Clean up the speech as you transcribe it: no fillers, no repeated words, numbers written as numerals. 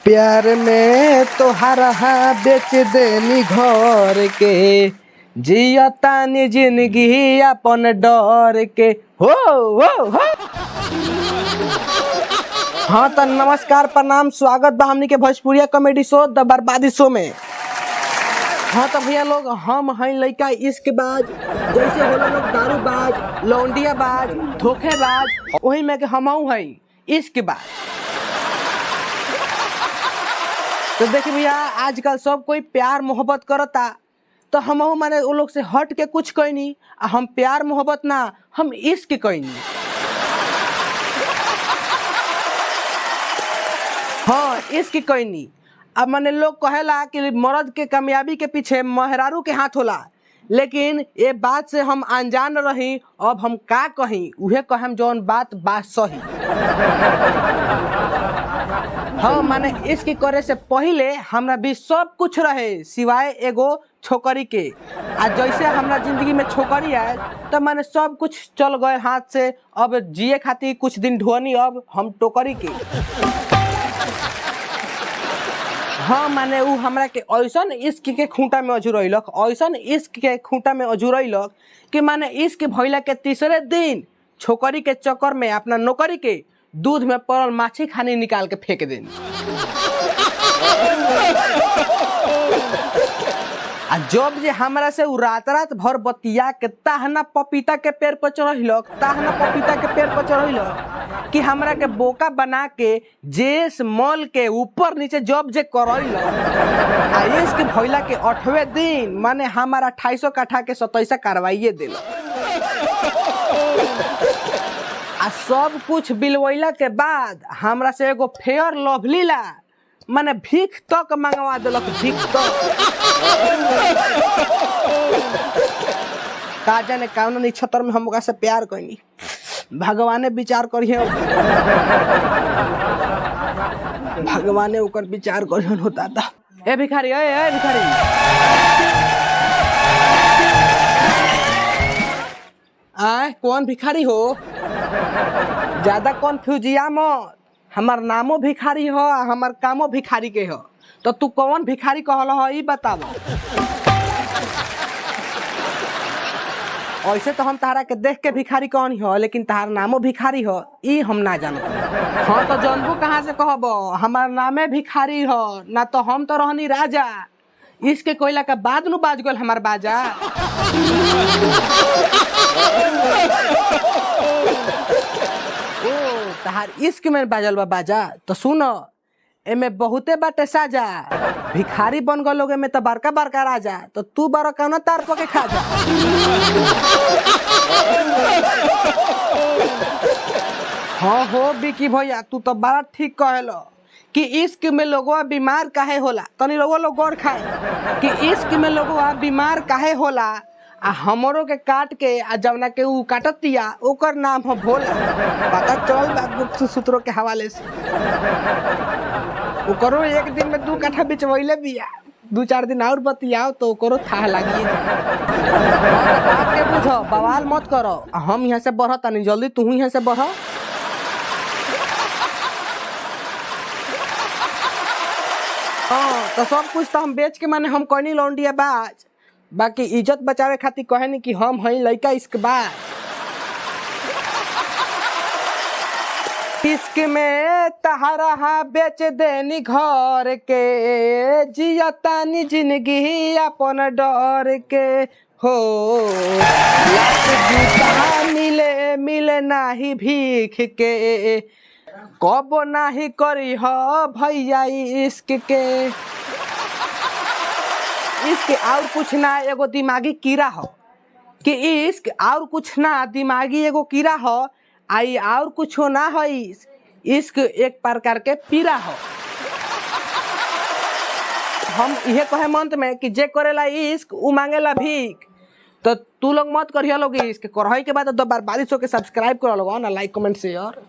प्यार में तोहरा बेच देनी घर के जियतानी जिंदगी अपन डर के हो हो। हाँ तो नमस्कार प्रणाम स्वागत बा हमनी के भोजपुरिया कॉमेडी शो द बर्बादी शो में। हाँ तो भैया लोग हम हैं लड़का इश्क बाज, जैसे होला लोग दारूबाज लौंडिया बाज धोखेबाज, वही में के हमहू हैं इश्क बाज। तो देखिए भैया आजकल सब कोई प्यार मोहब्बत करता, तो हमहू माने वो लोग से हट के कुछ कोई नहीं, हम प्यार मोहब्बत ना हम इश्क कोई नहीं। हाँ इश्क कोई नहीं। अब माने लोग कहेला कि मर्द के कामयाबी के पीछे मेहरारू के हाथ होला, लेकिन ये बात से हम अनजान रही। अब हम का कहीं उहे कहम जौन बात सही। हाँ माने इसकी करे से पहले हमरा भी सब कुछ रहे सिवाय एगो छोकरी के। आज जैसे हमरा जिंदगी में छोकरी आए तो माने सब कुछ चल गए हाथ से। अब जिए खातिर कुछ दिन ढोनी, अब हम टोकरी के। हाँ माने उ हमरा के ऐसन इश्क के खूंटा में अजुरैलक, ऐसन इश्क के खूंटा में अजुरैलक कि माने इश्क भइला के तीसरे दिन छोकरी के चक्कर में अपना नौकरी के दूध में पड़ल माछी खानी निकाल के फेंक देनी। आ जब जे हमरा से उ रात रात भर बतिया के ताहना पपीता के पेड़ पर चढ़ैलक, ताहना पपीता के पेड़ पर चढ़ैलक कि हमरा के बोका बना के जेस मॉल के ऊपर नीचे जब जे करैलक। आ इसके भइला के 8वें दिन माने हमारा 2800 काठा के 27 कार्रवाई देलक। आ सब कुछ बिलवैला के बाद हमरा से एगो फेयर लवली ला माने भीख तक मंगवा देलक, भीख तक। का जाने कौन नक्षत्र में हम ओकरा से प्यार कइनी, भगवाने विचार करिए, भगवाने ओकर विचार करियन होता था। ए भिखारी, ए भिखारी, आए कौन भिखारी हो? ज्यादा कन्फ्यूजिया मत, हमार नामो भिखारी हो हमार कामो भिखारी के हो, तो तू कौन भिखारी कहल हो ई बताव। ऐसे तो हम तारा के देख के भिखारी कौन हो, लेकिन तार नामो भिखारी हो ई हम ना जानो। हाँ तो जानबू कहाँ से कहब, हमार नामे भिखारी हो ना, तो हम तो रहनी राजा। इसके कोयला का बाद नु बाज गल हमार बाजा। ओ तहार इश्क में बाजल बा बाजा, तो सुनो एमे बहुते बाटे साजा। भिखारी बन गए लोग में तो बड़का बड़का राजा, तो तू बड़ा कौन तार पके खा जा। हाँ हो बिकी भैया तू तो बड़ा ठीक कहलो कि इश्क में लोगवा बीमार काहे होला। तनी लोग गौर खाए कि इश्क में लोगवा बीमार काहे होला। आ हमरो के काट के आ जवना के उ काटतिया ओकर नाम हो भोला। पता चल बा गुप्त सूत्रों के हवाले से। ओकरो एक दिन में 2 काठा बेचवैले बिया, 2-4 दिन और बतियाओ तो ओकरो था लागी। बात के बुझो, बवाल मत करो। हम यहाँ से बढ़ तनी जल्दी, तू यहाँ से बढ़। हाँ तो सब कुछ तो हम बेच के माने हम कहनी लौंडिया बाज, बाकी इज्जत बचावे खातिर कहनी कि हम हैं लड़का इश्क बाज। इश्क में तहरा बेच देनी घर के जियतानी जिंदगी अपन डर के हो। मिले मिले नाही भीख के कब नाही करी हो भैया इश्क के। इश्क और कुछ ना एगो दिमागी कीड़ा हो, कि इश्क और कुछ ना दिमागी एगो कीड़ा हो। आई और कुछ हो ना हो, इश्क एक प्रकार के पीड़ा हो। हम इहे कहे मंत में कि जे करेला इश्क उ मांगेला भीख। तो तू लोग मत करिए लोग इश्क करही के बाद तो बर्बादी शो के सब्सक्राइब कर लो ना, लाइक कमेंट शेयर।